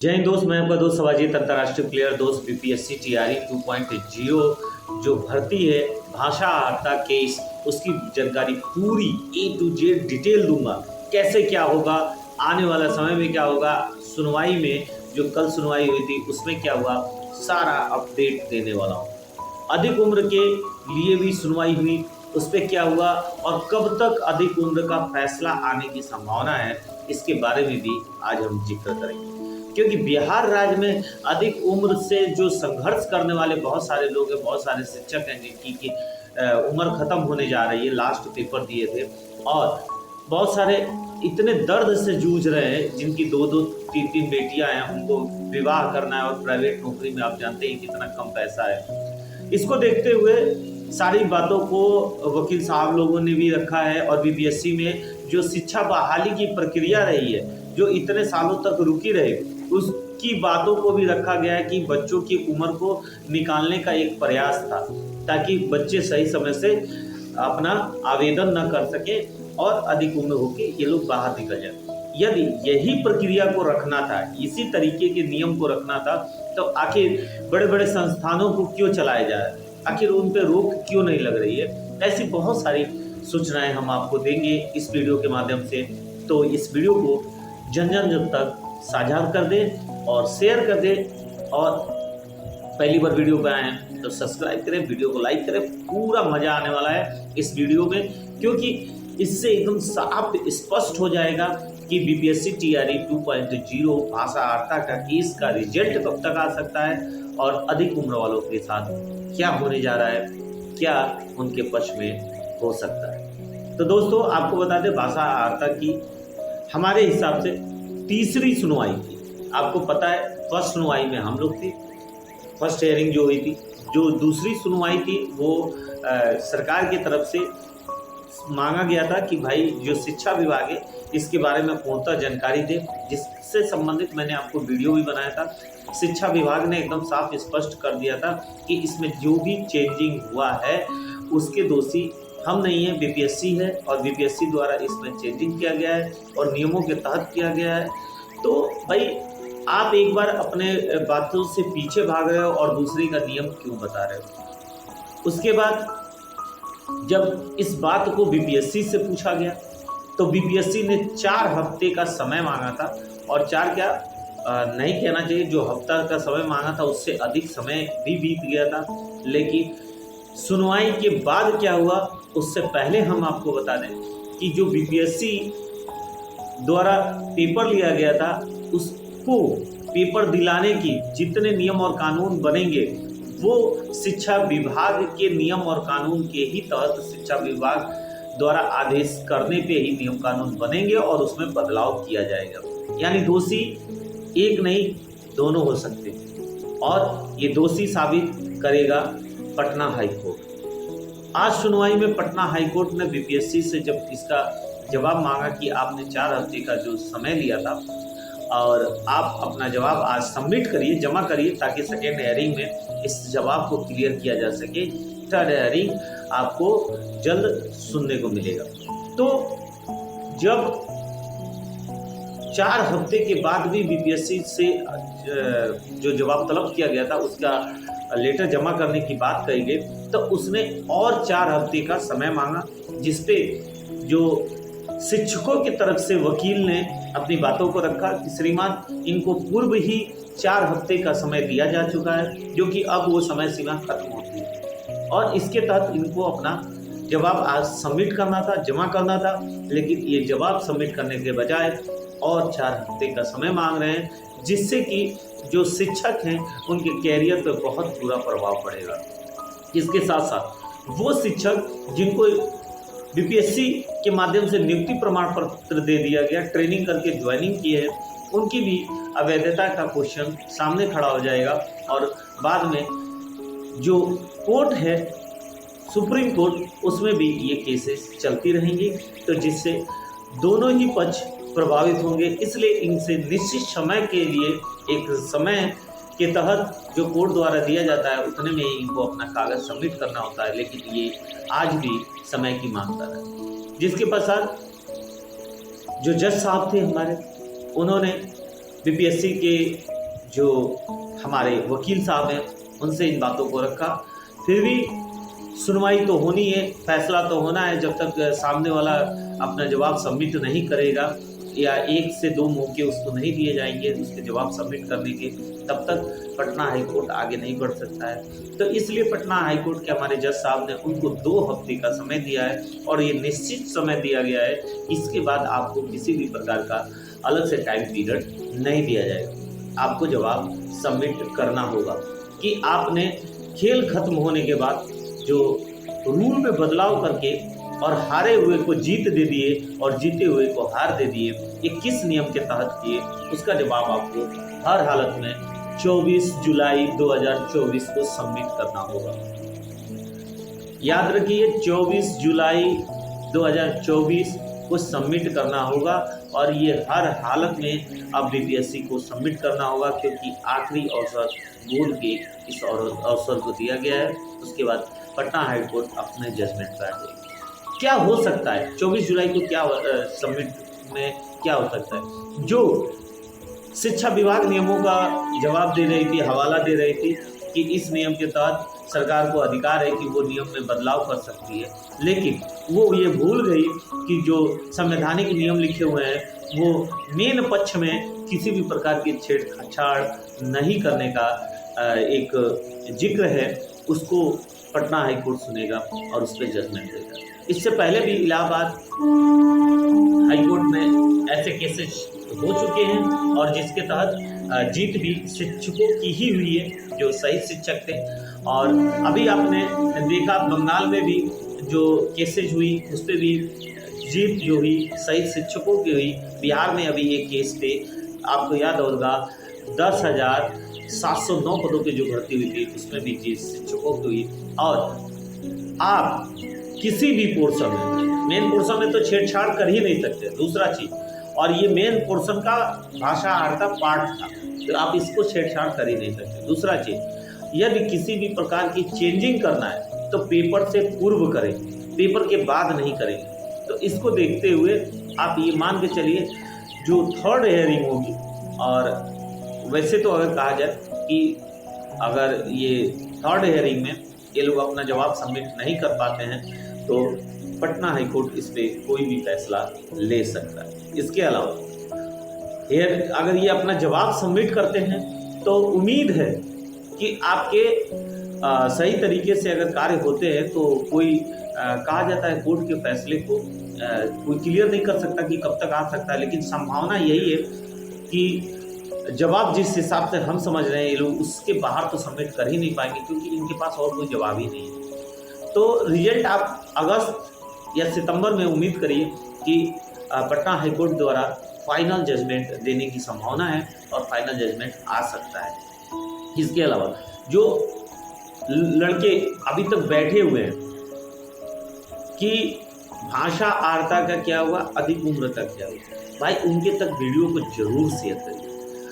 जय हिंद दोस्त, मैं आपका दोस्त सवाजीत, अंतर्राष्ट्रीय प्लेयर दोस्त। बीपीएससी टीआरई 2.0 जो भर्ती है भाषा आर्ता केस, उसकी जानकारी पूरी ए टू जेड डिटेल दूंगा। कैसे क्या होगा, आने वाला समय में क्या होगा, सुनवाई में जो कल सुनवाई हुई थी उसमें क्या हुआ, सारा अपडेट देने वाला हूँ। अधिक उम्र के लिए भी सुनवाई हुई, उस पर क्या हुआ और कब तक अधिक उम्र का फैसला आने की संभावना है, इसके बारे में भी आज हम जिक्र करेंगे। क्योंकि बिहार राज्य में अधिक उम्र से जो संघर्ष करने वाले बहुत सारे लोग हैं, बहुत सारे शिक्षक हैं जिनकी उम्र खत्म होने जा रही है, लास्ट पेपर दिए थे, और बहुत सारे इतने दर्द से जूझ रहे हैं जिनकी दो दो तीन तीन बेटियां हैं, उनको विवाह करना है और प्राइवेट नौकरी में आप जानते हैं कितना कम पैसा है। इसको देखते हुए सारी बातों को वकील साहब लोगों ने भी रखा है, और बीपीएससी में जो शिक्षा बहाली की प्रक्रिया रही है, जो इतने सालों तक रुकी रही, उसकी बातों को भी रखा गया है कि बच्चों की उम्र को निकालने का एक प्रयास था, ताकि बच्चे सही समय से अपना आवेदन न कर सके और अधिक उम्र होके ये लोग बाहर निकल जाए। यदि यही प्रक्रिया को रखना था, इसी तरीके के नियम को रखना था, तो आखिर बड़े बड़े संस्थानों को क्यों चलाया जा रहा है, आखिर उन पर रोक क्यों नहीं लग रही है। ऐसी बहुत सारी सूचनाएं हम आपको देंगे इस वीडियो के माध्यम से। तो इस वीडियो को जन जन तक साझा कर दें और शेयर कर दें, और पहली बार वीडियो पे आए हैं तो सब्सक्राइब करें, वीडियो को लाइक करें। पूरा मजा आने वाला है इस वीडियो में, क्योंकि इससे एकदम साफ स्पष्ट हो जाएगा कि बीपीएससी टीआरई 2.0 भाषा आर्ता का केस का रिजल्ट कब तक आ सकता है और अधिक उम्र वालों के साथ क्या होने जा रहा है, क्या उनके पक्ष में हो सकता है। तो दोस्तों, आपको बता दें, भाषा आर्ता की हमारे हिसाब से तीसरी सुनवाई थी। आपको पता है, फर्स्ट सुनवाई में हम लोग थे, फर्स्ट हियरिंग जो हुई थी। जो दूसरी सुनवाई थी वो सरकार की तरफ से मांगा गया था कि भाई जो शिक्षा विभाग है इसके बारे में पूर्णतः जानकारी दे, जिससे संबंधित मैंने आपको वीडियो भी बनाया था। शिक्षा विभाग ने एकदम साफ स्पष्ट कर दिया था कि इसमें जो भी चेंजिंग हुआ है उसके दोषी हम नहीं है, बीपीएससी है, और बीपीएससी द्वारा इसमें चेंजिंग किया गया है और नियमों के तहत किया गया है। तो भाई आप एक बार अपने बातों से पीछे भाग रहे हो और दूसरी का नियम क्यों बता रहे हो। उसके बाद जब इस बात को बीपीएससी से पूछा गया तो बीपीएससी ने 4 हफ्ते का समय मांगा था, और 4 क्या नहीं कहना चाहिए, जो हफ्ता का समय मांगा था उससे अधिक समय भी बीत गया था। लेकिन सुनवाई के बाद क्या हुआ, उससे पहले हम आपको बता दें कि जो बीपीएससी द्वारा पेपर लिया गया था, उसको पेपर दिलाने की जितने नियम और कानून बनेंगे वो शिक्षा विभाग के नियम और कानून के ही तहत शिक्षा विभाग द्वारा आदेश करने पे ही नियम कानून बनेंगे और उसमें बदलाव किया जाएगा। यानी दोषी एक नहीं दोनों हो सकते, और ये दोषी साबित करेगा पटना हाई कोर्ट। आज सुनवाई में पटना हाई कोर्ट ने बीपीएससी से जब इसका जवाब मांगा कि आपने 4 हफ्ते का जो समय लिया था और आप अपना जवाब आज सबमिट करिए, जमा करिए, ताकि सेकेंड हियरिंग में इस जवाब को क्लियर किया जा सके। थर्ड हियरिंग आपको जल्द सुनने को मिलेगा। तो जब 4 हफ्ते के बाद भी बीपीएससी से जो जवाब तलब किया गया था उसका लेटर जमा करने की बात कही गई, तो उसने और 4 हफ्ते का समय मांगा, जिसपे जो शिक्षकों की तरफ से वकील ने अपनी बातों को रखा कि श्रीमान, इनको पूर्व ही 4 हफ्ते का समय दिया जा चुका है, जो कि अब वो समय सीमा खत्म होती है, और इसके तहत इनको अपना जवाब आज सबमिट करना था, जमा करना था। लेकिन ये जवाब सबमिट करने के बजाय और 4 हफ्ते का समय मांग रहे हैं, जिससे कि जो शिक्षक हैं उनके कैरियर पर बहुत बुरा प्रभाव पड़ेगा। इसके साथ साथ वो शिक्षक जिनको बीपीएससी के माध्यम से नियुक्ति प्रमाण पत्र दे दिया गया, ट्रेनिंग करके ज्वाइनिंग की है, उनकी भी अवैधता का क्वेश्चन सामने खड़ा हो जाएगा, और बाद में जो कोर्ट है सुप्रीम कोर्ट, उसमें भी ये केसेस चलती रहेंगी, तो जिससे दोनों ही पक्ष प्रभावित होंगे। इसलिए इनसे निश्चित समय के लिए, एक समय के तहत जो कोर्ट द्वारा दिया जाता है उतने में इनको अपना कागज सबमिट करना होता है, लेकिन ये आज भी समय की मांग कर रहा है। जिसके पश्चात जो जज साहब थे हमारे, उन्होंने बीपीएससी के जो हमारे वकील साहब हैं उनसे इन बातों को रखा, फिर भी सुनवाई तो होनी है, फैसला तो होना है। जब तक सामने वाला अपना जवाब सबमिट नहीं करेगा या 1 से 2 मौके उसको नहीं दिए जाएंगे उसके जवाब सबमिट करने के, तब तक पटना हाईकोर्ट आगे नहीं बढ़ सकता है। तो इसलिए पटना हाईकोर्ट के हमारे जज साहब ने उनको 2 हफ्ते का समय दिया है और ये निश्चित समय दिया गया है, इसके बाद आपको किसी भी प्रकार का अलग से टाइम पीरियड नहीं दिया जाएगा। आपको जवाब सबमिट करना होगा कि आपने खेल खत्म होने के बाद जो रूल में बदलाव करके और हारे हुए को जीत दे दिए और जीते हुए को हार दे दिए, ये किस नियम के तहत किए, उसका जवाब आपको हर हालत में 24 जुलाई 2024 को सबमिट करना होगा। याद रखिए 24 जुलाई 2024 को सबमिट करना होगा और ये हर हालत में अब बीपीएससी को सबमिट करना होगा, क्योंकि आखिरी अवसर बोल के इस अवसर को दिया गया है। उसके बाद पटना हाईकोर्ट अपने जजमेंट पर आ जाएगी। क्या हो सकता है 24 जुलाई को, क्या सबमिट में क्या हो सकता है? जो शिक्षा विभाग नियमों का जवाब दे रही थी, हवाला दे रही थी कि इस नियम के तहत सरकार को अधिकार है कि वो नियम में बदलाव कर सकती है, लेकिन वो ये भूल गई कि जो संवैधानिक नियम लिखे हुए हैं वो मेन पक्ष में किसी भी प्रकार की छेड़छाड़ नहीं करने का एक जिक्र है, उसको पटना हाईकोर्ट सुनेगा और उस पर जजमेंट देगा। इससे पहले भी इलाहाबाद हाईकोर्ट में ऐसे केसेस हो चुके हैं और जिसके तहत जीत भी शिक्षकों की ही हुई है जो सही शिक्षक थे। और अभी आपने देखा बंगाल में भी जो केसेज हुई उस पर भी जीत जो हुई सही शिक्षकों की हुई। बिहार में अभी एक केस पे आपको याद होगा 10,709 पदों पे जो भर्ती हुई थी उसमें भी जीत शिक्षकों की हुई। और आप किसी भी पोर्शन में, मेन पोर्शन में तो छेड़छाड़ कर ही नहीं सकते, दूसरा चीज, और ये मेन पोर्शन का भाषा आहार का पार्ट था, तो आप इसको छेड़छाड़ कर ही नहीं सकते। दूसरा चीज, यदि किसी भी प्रकार की चेंजिंग करना है तो पेपर से पूर्व करें, पेपर के बाद नहीं करेंगे। तो इसको देखते हुए आप ये मान के चलिए जो थर्ड हेयरिंग होगी, और वैसे तो अगर कहा जाए कि अगर ये थर्ड हेयरिंग में ये लोग अपना जवाब सबमिट नहीं कर पाते हैं तो पटना हाईकोर्ट इस पे कोई भी फैसला ले सकता है। इसके अलावा अगर ये अपना जवाब सबमिट करते हैं तो उम्मीद है कि आपके सही तरीके से अगर कार्य होते हैं तो कोई कहा जाता है कोर्ट के फैसले को कोई क्लियर नहीं कर सकता कि कब तक आ सकता है, लेकिन संभावना यही है कि जवाब जिस हिसाब से हम समझ रहे हैं ये लोग उसके बाहर तो सबमिट कर ही नहीं पाएंगे, क्योंकि इनके पास और कोई जवाब ही नहीं है। तो रिजल्ट आप अगस्त या सितंबर में उम्मीद करिए कि पटना हाईकोर्ट द्वारा फाइनल जजमेंट देने की संभावना है और फाइनल जजमेंट आ सकता है। इसके अलावा जो लड़के अभी तक बैठे हुए हैं कि भाषा आर्ता का क्या हुआ, अधिक उम्र का क्या हुआ, भाई उनके तक वीडियो को जरूर शेयर करिए,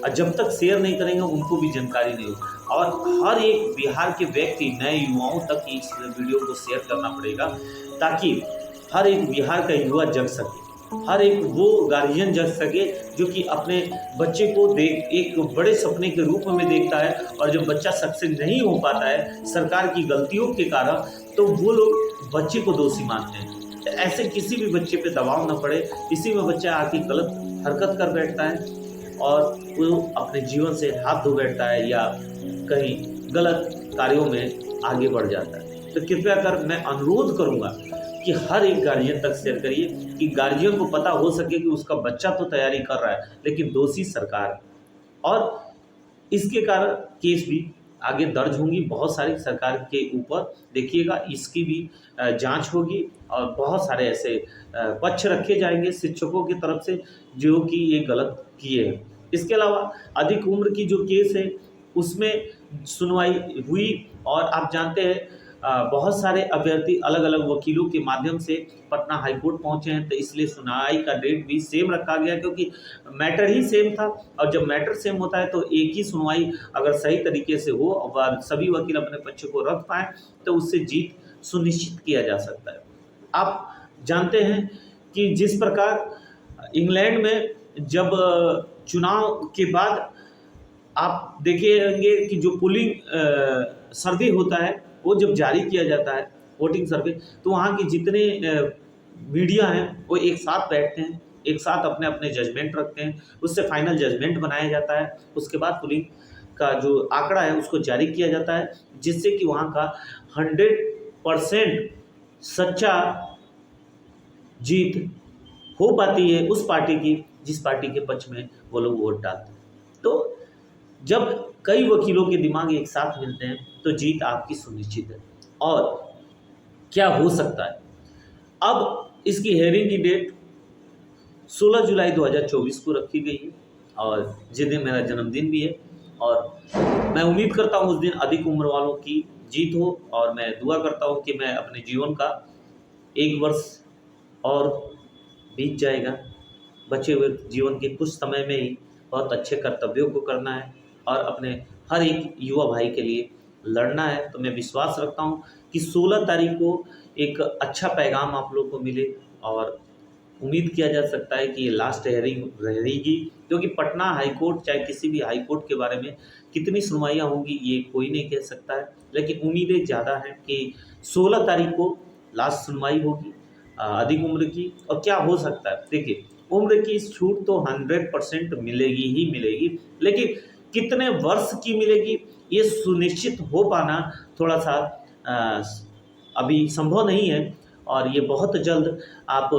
और जब तक शेयर नहीं करेंगे उनको भी जानकारी नहीं होगी। और हर एक बिहार के व्यक्ति, नए युवाओं तक इस वीडियो को शेयर करना पड़ेगा, ताकि हर एक बिहार का युवा जग सके, हर एक वो गार्जियन जग सके जो कि अपने बच्चे को एक बड़े सपने के रूप में देखता है, और जब बच्चा सक्सेस नहीं हो पाता है सरकार की गलतियों के कारण, तो वो लोग बच्चे को दोषी मानते हैं। तो ऐसे किसी भी बच्चे पे दबाव न पड़े, इसी में बच्चा आके गलत हरकत कर बैठता है और वो अपने जीवन से हाथ धो बैठता है या कहीं गलत कार्यों में आगे बढ़ जाता है। तो कृपया कर मैं अनुरोध करूंगा कि हर एक गार्जियन तक शेयर करिए कि गार्जियन को पता हो सके कि उसका बच्चा तो तैयारी कर रहा है लेकिन दोषी सरकार है, और इसके कारण केस भी आगे दर्ज होंगी बहुत सारी सरकार के ऊपर। देखिएगा इसकी भी जांच होगी और बहुत सारे ऐसे पक्ष रखे जाएंगे शिक्षकों की तरफ से जो कि ये गलत किए हैं। इसके अलावा अधिक उम्र की जो केस है उसमें सुनवाई हुई, और आप जानते हैं बहुत सारे अभ्यर्थी अलग अलग वकीलों के माध्यम से पटना हाईकोर्ट पहुंचे हैं, तो इसलिए सुनवाई का डेट भी सेम रखा गया, क्योंकि मैटर ही सेम था। और जब मैटर सेम होता है तो एक ही सुनवाई अगर सही तरीके से हो और सभी वकील अपने पक्ष को रख पाएँ तो उससे जीत सुनिश्चित किया जा सकता है। आप जानते हैं कि जिस प्रकार इंग्लैंड में जब चुनाव के बाद आप देखेंगे कि जो पोलिंग सर्वे होता है वो जब जारी किया जाता है, वोटिंग सर्वे, तो वहाँ के जितने मीडिया हैं वो एक साथ बैठते हैं, एक साथ अपने अपने जजमेंट रखते हैं, उससे फाइनल जजमेंट बनाया जाता है। उसके बाद पोलिंग का जो आंकड़ा है उसको जारी किया जाता है, जिससे कि वहाँ का 100% सच्चा जीत हो पाती है उस पार्टी की जिस पार्टी के पक्ष में वो लोग वोट डालते हैं। तो जब कई वकीलों के दिमाग एक साथ मिलते हैं तो जीत आपकी सुनिश्चित है। और क्या हो सकता है, अब इसकी हेयरिंग की डेट 16 जुलाई 2024 को रखी गई है और जिस दिन मेरा जन्मदिन भी है, और मैं उम्मीद करता हूँ उस दिन अधिक उम्र वालों की जीत हो, और मैं दुआ करता हूँ कि मैं अपने जीवन का 1 वर्ष और बीत जाएगा। बचे हुए जीवन के कुछ समय में ही बहुत अच्छे कर्तव्यों को करना है और अपने हर एक युवा भाई के लिए लड़ना है। तो मैं विश्वास रखता हूँ कि 16 तारीख को एक अच्छा पैगाम आप लोग को मिले, और उम्मीद किया जा सकता है कि ये लास्ट हेयरिंग रहेगी, क्योंकि पटना हाई कोर्ट चाहे किसी भी हाई कोर्ट के बारे में कितनी सुनवाइयाँ होंगी ये कोई नहीं कह सकता है, लेकिन उम्मीदें ज़्यादा हैं कि 16 तारीख को लास्ट सुनवाई होगी अधिक उम्र की। और क्या हो सकता है, देखिए उम्र की छूट तो 100% मिलेगी ही मिलेगी, लेकिन कितने वर्ष की मिलेगी ये सुनिश्चित हो पाना थोड़ा सा अभी संभव नहीं है। और ये बहुत जल्द आप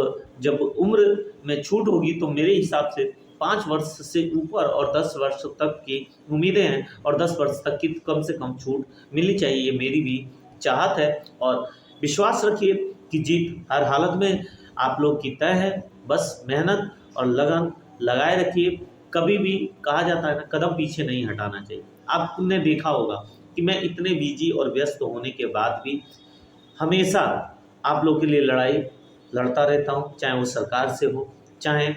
जब उम्र में छूट होगी तो मेरे हिसाब से 5 वर्ष से ऊपर और 10 वर्ष तक की उम्मीदें हैं, और 10 वर्ष तक की कम से कम छूट मिलनी चाहिए, ये मेरी भी चाहत है। और विश्वास रखिए कि जीत हर हालत में आप लोग की तय है। बस मेहनत और लगन लगाए रखिए। कभी भी कहा जाता है ना, कदम पीछे नहीं हटाना चाहिए। आपने देखा होगा कि मैं इतने बिजी और व्यस्त होने के बाद भी हमेशा आप लोग के लिए लड़ाई लड़ता रहता हूँ, चाहे वो सरकार से हो, चाहे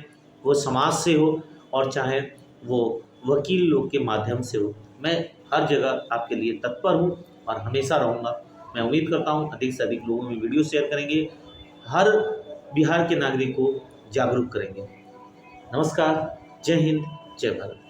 वो समाज से हो, और चाहे वो वकील लोग के माध्यम से हो। मैं हर जगह आपके लिए तत्पर हूँ और हमेशा रहूँगा। मैं उम्मीद करता हूँ अधिक से अधिक लोगों में वीडियो शेयर करेंगे, हर बिहार के नागरिक को जागरूक करेंगे। नमस्कार, जय हिंद, जय भारत।